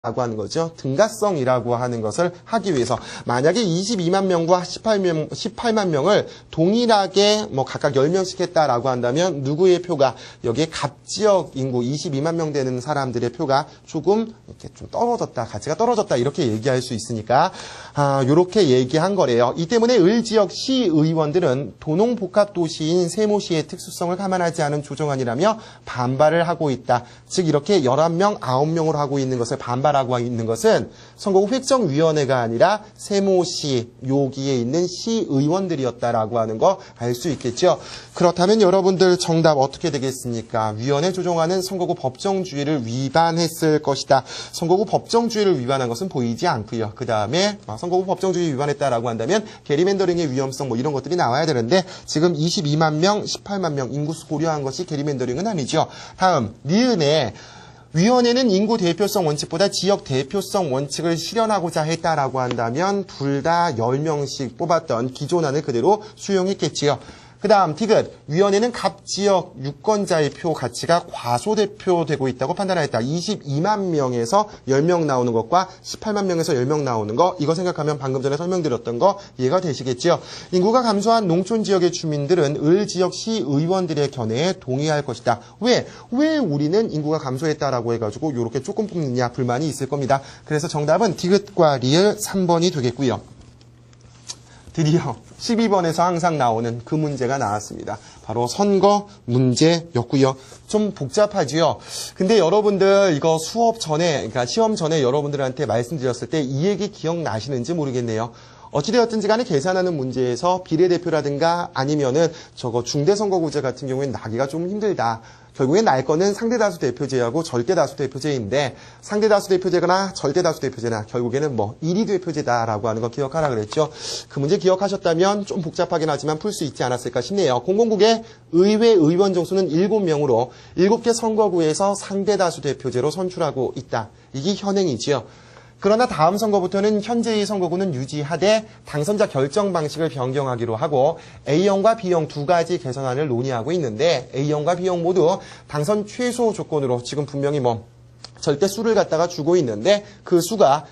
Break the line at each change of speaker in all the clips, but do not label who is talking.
라고 하는 거죠. 등가성이라고 하는 것을 하기 위해서 만약에 22만 명과 18만 명을 동일하게 각각 10명씩 했다라고 한다면 누구의 표가 여기에 갑지역 인구 22만 명 되는 사람들의 표가 조금 이렇게 좀 떨어졌다, 가치가 떨어졌다 이렇게 얘기할 수 있으니까 이렇게 얘기한 거래요. 이 때문에 을지역 시의원들은 도농복합도시인 세모시의 특수성을 감안하지 않은 조정안이라며 반발을 하고 있다. 즉 이렇게 11명, 9명으로 하고 있는 것을 반발하고 있는 것은 선거구 획정위원회가 아니라 세모시 여기에 있는 시의원들이었다라고 하는 거 알 수 있겠죠. 그렇다면 여러분들 정답 어떻게 되겠습니까? 위원회 조정안은 선거구 법정주의를 위반했을 것이다. 선거구 법정주의를 위반한 것은 보이지 않고요. 그 다음에 선거구 법정주의 위반했다라고 한다면 게리맨더링의 위험성 이런 것들이 나와야 되는데 지금 22만 명, 18만 명 인구수 고려한 것이 게리맨더링은 아니죠. 다음 니은에 위원회는 인구 대표성 원칙보다 지역 대표성 원칙을 실현하고자 했다라고 한다면 둘 다 10명씩 뽑았던 기존안을 그대로 수용했겠지요. 그 다음 디귿 위원회는 각 지역 유권자의 표 가치가 과소대표되고 있다고 판단하였다. 22만 명에서 10명 나오는 것과 18만 명에서 10명 나오는 거 이거 생각하면 방금 전에 설명드렸던 거 이해가 되시겠죠. 인구가 감소한 농촌 지역의 주민들은 을 지역 시의원들의 견해에 동의할 것이다. 왜 우리는 인구가 감소했다라고 해가지고 이렇게 조금 뽑느냐 불만이 있을 겁니다. 그래서 정답은 디귿과 리을 3번이 되겠고요. 드디어 12번에서 항상 나오는 그 문제가 나왔습니다. 바로 선거 문제였고요. 좀 복잡하지요. 근데 여러분들 이거 수업 전에, 그러니까 시험 전에 여러분들한테 말씀드렸을 때 이 얘기 기억나시는지 모르겠네요. 어찌되었든지 간에 계산하는 문제에서 비례대표라든가 아니면은 중대선거구제 같은 경우에는 나기가 좀 힘들다. 결국엔 날 거는 상대다수 대표제하고 절대다수 대표제인데 상대다수 대표제거나 절대다수 대표제나 결국에는 1위 대표제다라고 하는 거 기억하라 그랬죠. 그 문제 기억하셨다면 좀 복잡하긴 하지만 풀 수 있지 않았을까 싶네요. 공공국의 의회 의원 정수는 7명으로 7개 선거구에서 상대다수 대표제로 선출하고 있다. 이게 현행이지요. 그러나 다음 선거부터는 현재의 선거구는 유지하되 당선자 결정 방식을 변경하기로 하고 A형과 B형 두 가지 개선안을 논의하고 있는데 A형과 B형 모두 당선 최소 조건으로 지금 분명히 절대 수를 갖다가 주고 있는데 그 수가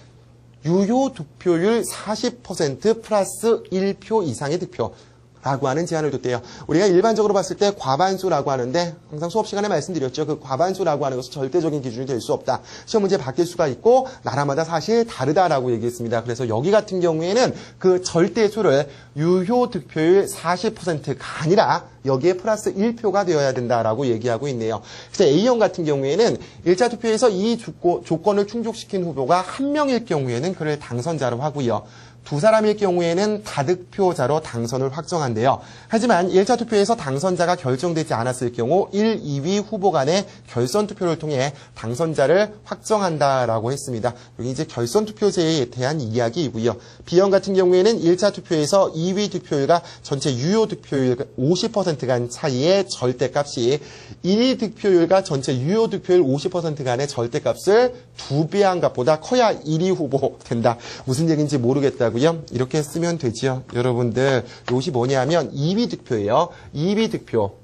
유효 득표율 40% 플러스 1표 이상의 득표. 라고 하는 제한을 뒀대요. 우리가 일반적으로 봤을 때 과반수라고 하는데 항상 수업 시간에 말씀드렸죠. 그 과반수라고 하는 것은 절대적인 기준이 될 수 없다. 시험 문제 바뀔 수가 있고 나라마다 사실 다르다라고 얘기했습니다. 그래서 여기 같은 경우에는 그 절대수를 유효 득표율 40%가 아니라 여기에 플러스 1표가 되어야 된다라고 얘기하고 있네요. 그래서 A형 같은 경우에는 1차 투표에서 이 조건을 충족시킨 후보가 한 명일 경우에는 그를 당선자로 하고요. 두 사람일 경우에는 다득표자로 당선을 확정한대요. 하지만 1차 투표에서 당선자가 결정되지 않았을 경우 1, 2위 후보 간의 결선 투표를 통해 당선자를 확정한다라고 했습니다. 여기 이제 결선 투표제에 대한 이야기이고요. B형 같은 경우에는 1차 투표에서 2위 득표율과 전체 유효 득표율 50% 간 차이의 절대값이 1위 득표율과 전체 유효 득표율 50% 간의 절대값을 2배 한 값보다 커야 1위 후보 된다. 무슨 얘기인지 모르겠다고요. 이렇게 쓰면 되죠. 여러분들 이것이 뭐냐면 2위 득표예요. 2위 득표.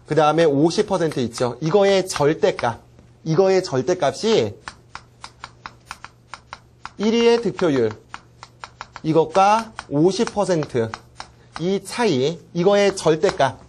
그 다음에 50% 있죠. 이거의 절대값. 이거의 절대값이 1위의 득표율. 이것과 50% 이 차이. 이거의 절대값.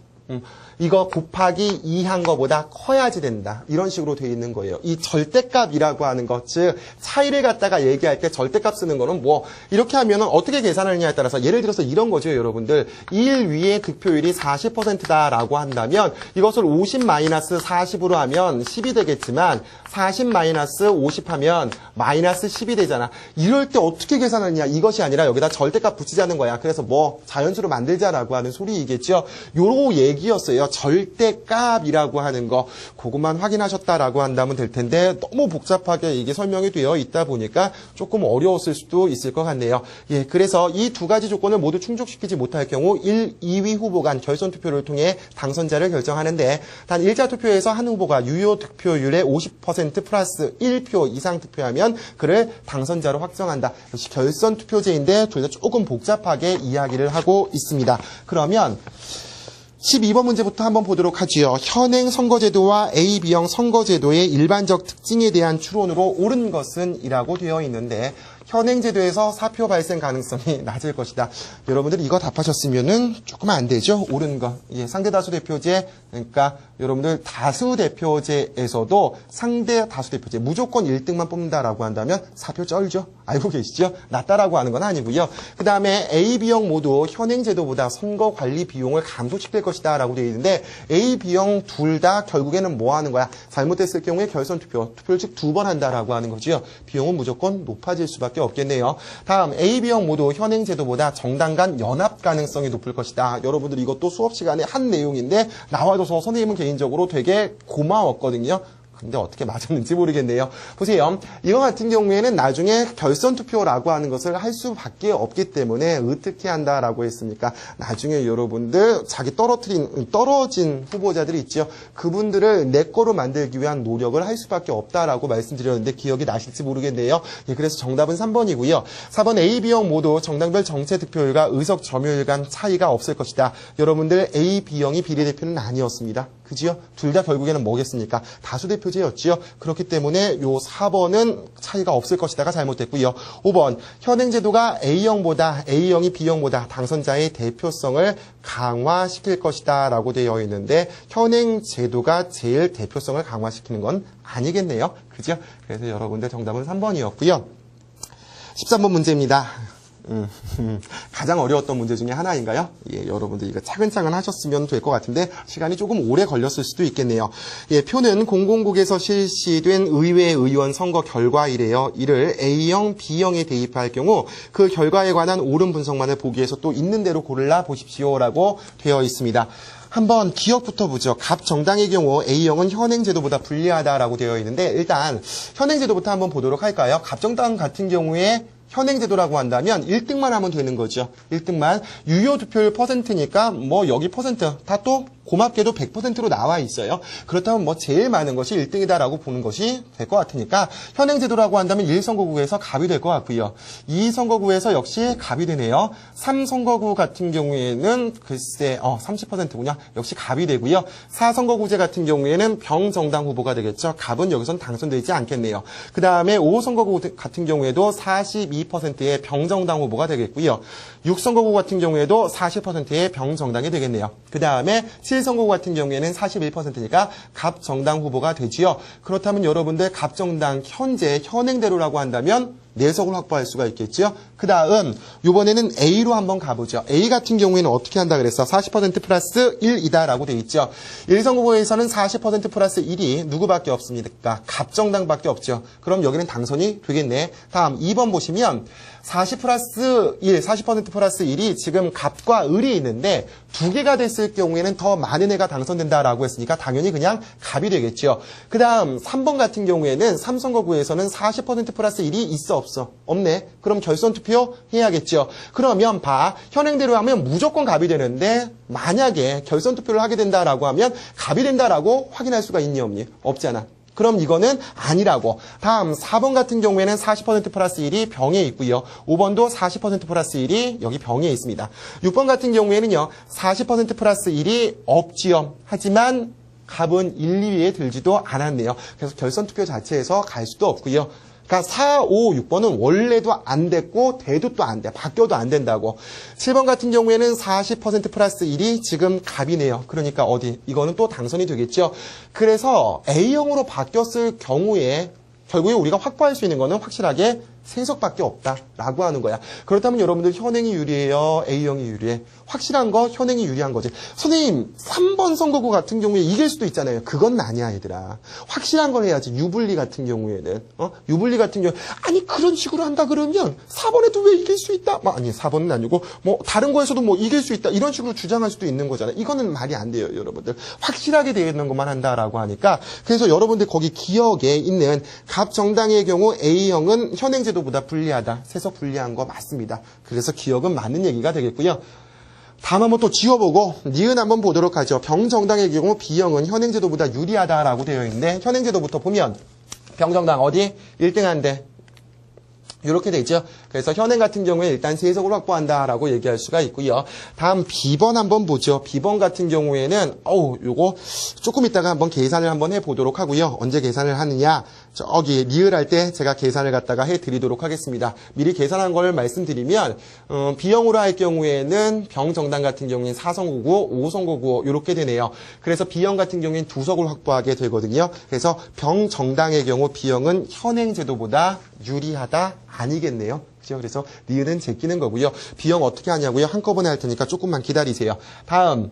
이거 곱하기 2 한 거보다 커야지 된다. 이런 식으로 되어 있는 거예요. 이 절대값이라고 하는 것, 즉 차이를 갖다가 얘기할 때 절대값 쓰는 거는 이렇게 하면 어떻게 계산하느냐에 따라서 예를 들어서 이런 거죠. 여러분들 1 위의 득표율이 40%다라고 한다면 이것을 50-40으로 하면 10이 되겠지만 40-50 하면 마이너스 10이 되잖아. 이럴 때 어떻게 계산하느냐 이것이 아니라 여기다 절대값 붙이자는 거야. 그래서 자연수로 만들자라고 하는 소리이겠죠. 요런 얘기였어요. 절대값이라고 하는 거 그것만 확인하셨다라고 한다면 될 텐데 너무 복잡하게 이게 설명이 되어 있다 보니까 조금 어려웠을 수도 있을 것 같네요. 예, 그래서 이 두 가지 조건을 모두 충족시키지 못할 경우 1, 2위 후보 간 결선 투표를 통해 당선자를 결정하는데 단 1차 투표에서 한 후보가 유효 득표율의 50% 플러스 1표 이상 득표하면 그를 당선자로 확정한다. 역시 결선 투표제인데 둘 다 조금 복잡하게 이야기를 하고 있습니다. 그러면 12번 문제부터 한번 보도록 하지요. 현행 선거제도와 A, B형 선거제도의 일반적 특징에 대한 추론으로 옳은 것은 이라고 되어 있는데 현행 제도에서 사표 발생 가능성이 낮을 것이다. 여러분들 이거 답하셨으면은 조금 안 되죠? 옳은 거. 예, 상대 다수 대표제, 그러니까 여러분들 다수 대표제에서도 상대 다수 대표제 무조건 1등만 뽑는다라고 한다면 사표 쩔죠? 알고 계시죠? 낮다라고 하는 건 아니고요. 그 다음에 A, B형 모두 현행 제도보다 선거 관리 비용을 감소시킬 것이다 라고 되어 있는데 A, B형 둘 다 결국에는 뭐 하는 거야? 잘못됐을 경우에 결선 투표를 즉 2번 한다라고 하는 거죠. 비용은 무조건 높아질 수밖에 없겠네요. 다음 A, B형 모두 현행 제도보다 정당 간 연합 가능성이 높을 것이다. 여러분들 이것도 수업 시간에 한 내용인데 나와줘서 선생님은 개인적으로 되게 고마웠거든요. 근데 어떻게 맞았는지 모르겠네요. 보세요. 이거 같은 경우에는 나중에 결선 투표라고 하는 것을 할 수밖에 없기 때문에 어떻게 한다라고 했습니까? 나중에 여러분들 자기 떨어진 후보자들이 있죠. 그분들을 내 거로 만들기 위한 노력을 할 수밖에 없다라고 말씀드렸는데 기억이 나실지 모르겠네요. 예, 그래서 정답은 3번이고요. 4번 A, B형 모두 정당별 정체 득표율과 의석 점유율 간 차이가 없을 것이다. 여러분들 A, B형이 비례대표는 아니었습니다. 그지요? 둘 다 결국에는 뭐겠습니까? 다수대표제였지요. 그렇기 때문에 요 4번은 차이가 없을 것이다가 잘못됐고요. 5번 현행제도가 A형이 B형보다 당선자의 대표성을 강화시킬 것이다 라고 되어 있는데 현행제도가 제일 대표성을 강화시키는 건 아니겠네요. 그죠? 그래서 여러분들 정답은 3번이었고요. 13번 문제입니다. 가장 어려웠던 문제 중에 하나인가요? 예, 여러분들 이거 차근차근 하셨으면 될 것 같은데 시간이 조금 오래 걸렸을 수도 있겠네요. 예, 표는 공공국에서 실시된 의회 의원 선거 결과이래요. 이를 A형, B형에 대입할 경우 그 결과에 관한 옳은 분석만을 보기 위해서 또 있는 대로 골라 보십시오라고 되어 있습니다. 한번 기억부터 보죠. 갑 정당의 경우 A형은 현행제도보다 불리하다라고 되어 있는데 일단 현행제도부터 한번 보도록 할까요? 갑 정당 같은 경우에 현행제도라고 한다면 1등만 하면 되는 거죠. 1등만. 유효 득표율 %니까 뭐 여기 퍼센트 다 또 고맙게도 100%로 나와 있어요. 그렇다면 뭐 제일 많은 것이 1등이다라고 보는 것이 될 것 같으니까 현행제도라고 한다면 1선거구에서 갑이 될 것 같고요. 2선거구에서 역시 갑이 되네요. 3선거구 같은 경우에는 글쎄 30%군요. 역시 갑이 되고요. 4선거구제 같은 경우에는 병정당 후보가 되겠죠. 갑은 여기선 당선되지 않겠네요. 그 다음에 5선거구 같은 경우에도 42%의 병정당 후보가 되겠고요. 6선거구 같은 경우에도 40%의 병정당이 되겠네요. 그 다음에 7선거구 같은 경우에는 41%니까 갑정당 후보가 되지요. 그렇다면 여러분들 갑정당 현재 현행대로라고 한다면 4석을 확보할 수가 있겠죠. 그 다음 이번에는 A로 한번 가보죠. A 같은 경우에는 어떻게 한다 그랬어? 40% 플러스 1이다라고 돼 있죠. 1선거구에서는 40% 플러스 1이 누구밖에 없습니까? 갑정당밖에 없죠. 그럼 여기는 당선이 되겠네. 다음 2번 보시면 40 플러스 1, 40% 플러스 1이 지금 갑과 을이 있는데 두 개가 됐을 경우에는 더 많은 애가 당선된다라고 했으니까 당연히 그냥 갑이 되겠죠. 그 다음 3번 같은 경우에는 3선거구에서는 40% 플러스 1이 있어 없어? 없네. 그럼 결선 투표 해야겠죠. 그러면 현행대로 하면 무조건 갑이 되는데 만약에 결선 투표를 하게 된다라고 하면 갑이 된다라고 확인할 수가 있니 없니? 없잖아. 그럼 이거는 아니라고. 다음 4번 같은 경우에는 40% 플러스 1이 병에 있고요. 5번도 40% 플러스 1이 여기 병에 있습니다. 6번 같은 경우에는요. 40% 플러스 1이 없지요. 하지만 갑은 1, 2위에 들지도 않았네요. 그래서 결선 투표 자체에서 갈 수도 없고요. 그러니까 4, 5, 6번은 원래도 안 됐고 돼도 또 안 돼. 바뀌어도 안 된다고. 7번 같은 경우에는 40% 플러스 1이 지금 갑이네요. 그러니까 어디? 이거는 또 당선이 되겠죠. 그래서 A형으로 바뀌었을 경우에 결국에 우리가 확보할 수 있는 거는 확실하게 3석밖에 없다라고 하는 거야. 그렇다면 여러분들 현행이 유리해요? A형이 유리해? 확실한 거 현행이 유리한 거지. 선생님 3번 선거구 같은 경우에 이길 수도 있잖아요. 그건 아니야 얘들아. 확실한 걸 해야지. 유불리 같은 경우에는 유불리 같은 경우 아니 그런 식으로 한다 그러면 4번에도 왜 이길 수 있다? 아니 4번은 아니고 뭐 다른 거에서도 뭐 이길 수 있다 이런 식으로 주장할 수도 있는 거잖아. 이거는 말이 안 돼요 여러분들. 확실하게 되어 있는 것만 한다라고 하니까 그래서 여러분들 거기 기억에 있는 갑 정당의 경우 A형은 현행제도보다 불리하다. 3석 불리한 거 맞습니다. 그래서 기억은 맞는 얘기가 되겠고요. 다음 한번 또 지워보고 니은 한번 보도록 하죠. 병정당의 경우 B형은 현행제도보다 유리하다라고 되어 있는데 현행제도부터 보면 병정당 어디? 1등 한대. 이렇게 돼 있죠. 그래서 현행 같은 경우에 일단 세석을 확보한다라고 얘기할 수가 있고요. 다음 B번 한번 보죠. B번 같은 경우에는 요거 조금 이따가 한번 계산을 한번 해보도록 하고요. 언제 계산을 하느냐? 저기 리을할 때 제가 계산을 갖다가 해드리도록 하겠습니다. 미리 계산한 걸 말씀드리면 B형으로 할 경우에는 병정당 같은 경우에는 4선고구, 5선고구 이렇게 되네요. 그래서 B형 같은 경우에는 2석을 확보하게 되거든요. 그래서 병정당의 경우 B형은 현행 제도보다 유리하다? 아니겠네요. 그죠? 그래서 리을은 제끼는 거고요. B형 어떻게 하냐고요? 한꺼번에 할 테니까 조금만 기다리세요. 다음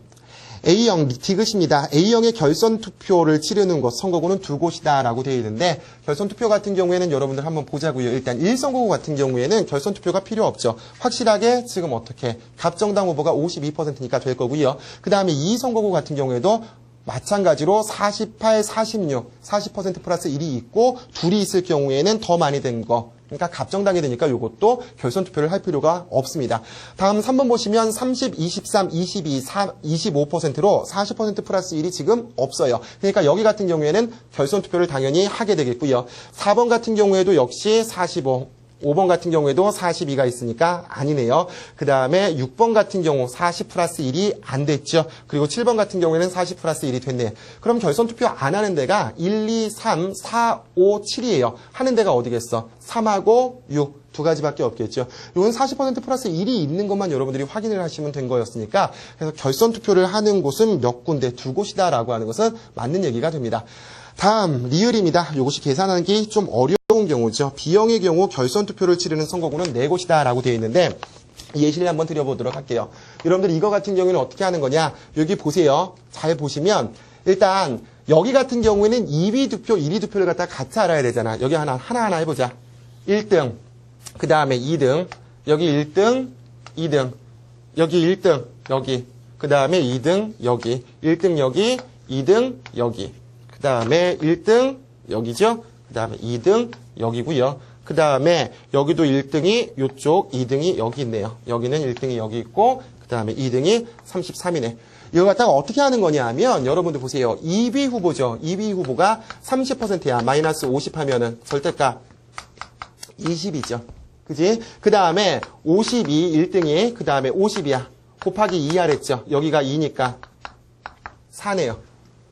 A형 디귿입니다. A형의 결선 투표를 치르는 곳, 선거구는 두 곳이다 라고 되어 있는데 결선 투표 같은 경우에는 여러분들 한번 보자고요. 일단 1선거구 같은 경우에는 결선 투표가 필요 없죠. 확실하게 지금 어떻게 갑정당 후보가 52%니까 될 거고요. 그 다음에 2선거구 같은 경우에도 마찬가지로 48, 46, 40% 플러스 1이 있고 둘이 있을 경우에는 더 많이 된 거. 그러니까 갑정당이 되니까 이것도 결선 투표를 할 필요가 없습니다. 다음 3번 보시면 30, 23, 22, 25%로 40% 플러스 1이 지금 없어요. 그러니까 여기 같은 경우에는 결선 투표를 당연히 하게 되겠고요. 4번 같은 경우에도 역시 45. 5번 같은 경우에도 42가 있으니까 아니네요. 그 다음에 6번 같은 경우 40 플러스 1이 안 됐죠. 그리고 7번 같은 경우에는 40 플러스 1이 됐네요. 그럼 결선 투표 안 하는 데가 1, 2, 3, 4, 5, 7이에요. 하는 데가 어디겠어? 3하고 6. 두 가지밖에 없겠죠. 이건 40% 플러스 1이 있는 것만 여러분들이 확인을 하시면 된 거였으니까 그래서 결선 투표를 하는 곳은 몇 군데, 두 곳이다라고 하는 것은 맞는 얘기가 됩니다. 다음 리을입니다. 이것이 계산하기 좀 어려운 경우죠. B형의 경우 결선 투표를 치르는 선거구는 4곳이다 라고 되어 있는데 예시를 한번 드려보도록 할게요. 여러분들 이거 같은 경우에는 어떻게 하는 거냐. 여기 보세요. 잘 보시면 일단 여기 같은 경우에는 2위 득표, 1위 득표를 갖다 같이 알아야 되잖아. 여기 하나하나 해보자. 1등, 그 다음에 2등, 여기 1등, 2등, 여기 1등, 여기, 그 다음에 2등, 여기, 1등 여기, 2등 여기, 그 다음에 1등 여기죠. 그 다음에 2등 여기고요. 그 다음에 여기도 1등이 이쪽, 2등이 여기 있네요. 여기는 1등이 여기 있고 그 다음에 2등이 33이네. 이거 갖다가 어떻게 하는 거냐 하면 여러분들 보세요. 2위 후보죠. 2위 후보가 30%야. 마이너스 50 하면은 절대값 20이죠. 그지? 그 다음에 52, 1등이 그 다음에 50이야. 곱하기 2 하랬죠. 여기가 2니까 4네요.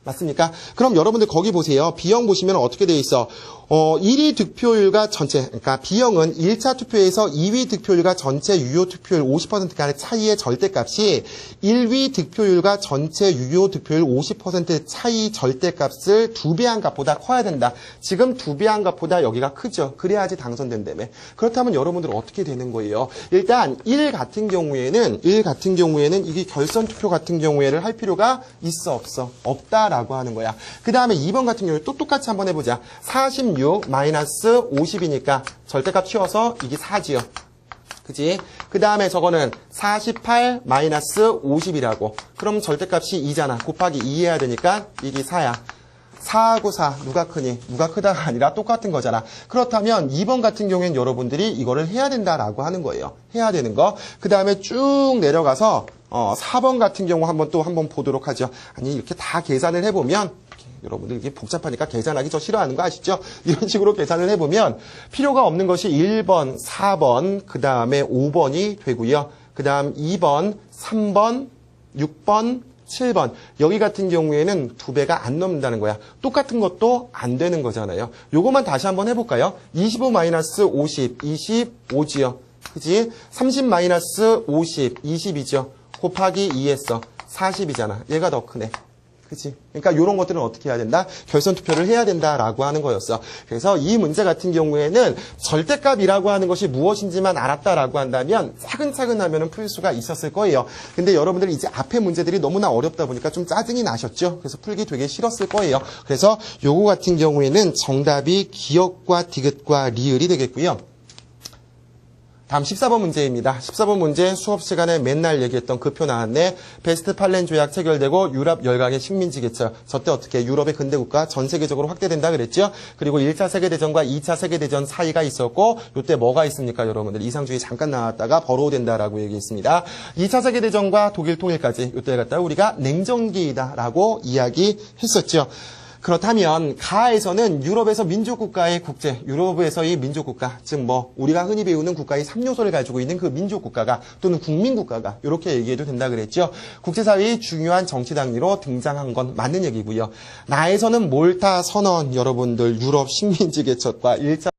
맞습니까? 그럼 여러분들 거기 보세요. B형 보시면 어떻게 되어 있어? 1위 득표율과 전체, 그러니까 B형은 1차 투표에서 2위 득표율과 전체 유효 투표율 50% 간의 차이의 절대값이 1위 득표율과 전체 유효 득표율 50% 차이 절대값을 2배한 값보다 커야 된다. 지금 2배한 값보다 여기가 크죠. 그래야지 당선된다며. 그렇다면 여러분들 어떻게 되는 거예요? 일단 1 같은 경우에는 이게 결선 투표 같은 경우에는 할 필요가 있어 없어? 없다라고 하는 거야. 그 다음에 2번 같은 경우에 또 똑같이 한번 해보자. 46 마이너스 50이니까 절대값 치워서 이게 4지요. 그지? 그 다음에 저거는 48 마이너스 50이라고. 그럼 절대값이 2잖아. 곱하기 2 해야 되니까 이게 4야. 4하고 4 누가 크니? 누가 크다가 아니라 똑같은 거잖아. 그렇다면 2번 같은 경우에는 여러분들이 이거를 해야 된다라고 하는 거예요. 해야 되는 거. 그 다음에 쭉 내려가서 4번 같은 경우 한번 보도록 하죠. 아니 이렇게 다 계산을 해보면 여러분들 이게 복잡하니까 계산하기 저 싫어하는 거 아시죠? 이런 식으로 계산을 해보면 필요가 없는 것이 1번, 4번, 그 다음에 5번이 되고요. 그 다음 2번, 3번, 6번, 7번. 여기 같은 경우에는 2배가 안 넘는다는 거야. 똑같은 것도 안 되는 거잖아요. 요거만 다시 한번 해볼까요? 25 마이너스 50, 25지요. 그치? 30 마이너스 50, 20이죠. 곱하기 2 했어. 40이잖아. 얘가 더 크네. 그치? 그러니까 이런 것들은 어떻게 해야 된다? 결선 투표를 해야 된다라고 하는 거였어. 그래서 이 문제 같은 경우에는 절대값이라고 하는 것이 무엇인지만 알았다라고 한다면 차근차근 하면은 풀 수가 있었을 거예요. 근데 여러분들 이제 앞에 문제들이 너무나 어렵다 보니까 좀 짜증이 나셨죠? 그래서 풀기 되게 싫었을 거예요. 그래서 요거 같은 경우에는 정답이 기역과 디귿과 리을이 되겠고요. 다음 14번 문제입니다. 14번 문제 수업 시간에 맨날 얘기했던 그 표 나왔네. 베스트팔렌 조약 체결되고 유럽 열강의 식민지 개최. 저때 어떻게 유럽의 근대국가 전 세계적으로 확대된다 그랬죠. 그리고 1차 세계대전과 2차 세계대전 사이가 있었고 이때 뭐가 있습니까 여러분들. 이상주의 잠깐 나왔다가 버로우된다라고 얘기했습니다. 2차 세계대전과 독일 통일까지 이때 갖다 우리가 냉전기이다라고 이야기했었죠. 그렇다면 가에서는 유럽에서 민족국가의 국제, 유럽에서의 민족국가, 즉 뭐 우리가 흔히 배우는 국가의 3요소를 가지고 있는 그 민족국가가 또는 국민국가가 이렇게 얘기해도 된다 그랬죠. 국제사회의 중요한 정치 단위로 등장한 건 맞는 얘기고요. 나에서는 몰타 선언, 여러분들 유럽 식민지 개척과 1차